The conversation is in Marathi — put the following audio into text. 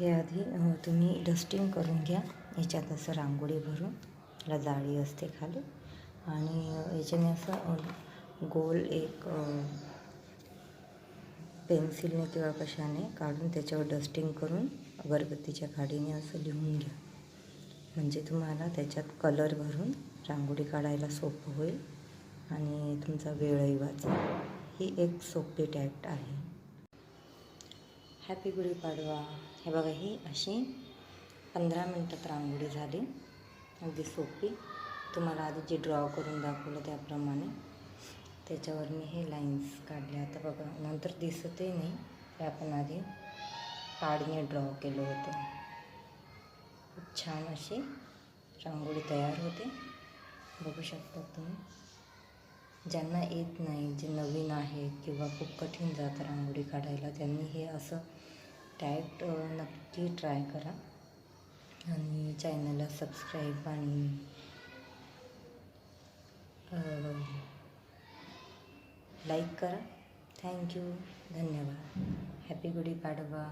हे आधी तुम्ही डस्टिंग करून घ्या. याच्यात असं रांगोळी भरून, याला जाळी असते खाली, आणि याच्याने असं गोल एक पेन्सिलने किंवा कशाने काढून त्याच्यावर डस्टिंग करून अगरबत्तीच्या काडीने असं लिहून घ्या. म्हणजे तुम्हाला त्याच्यात कलर भरून रांगोळी काढायला सोपं होईल आणि तुमचा वेळही वाचेल. ही एक सोपी टॅक्ट आहे. हॅपी गुढीपाडवा. हे बघा, ही अशी 15 मिनटात रांगोळी झाली, अगदी सोपी. तुम्हाला आधी जे ड्रॉ करून दाखवलं त्याप्रमाणे त्याच्यावर मी हे लाईन्स काढले. आता बघा, नंतर दिसतही नाही की आपण आधी काडीने ड्रॉ केलं होतं. खूप छान अशी रांगोळी तयार होते. बघू शकता तुम्ही. ज्यांना येत नाही, जे नवीन आहेत किंवा खूप कठीण जातं रांगोळी काढायला, त्यांनी हे असं टॅक्ट नक्की ट्राय करा. आणि चॅनलला सबस्क्राईब आणि लाईक करा. थँक्यू. धन्यवाद. हॅपी गुढीपाडवा.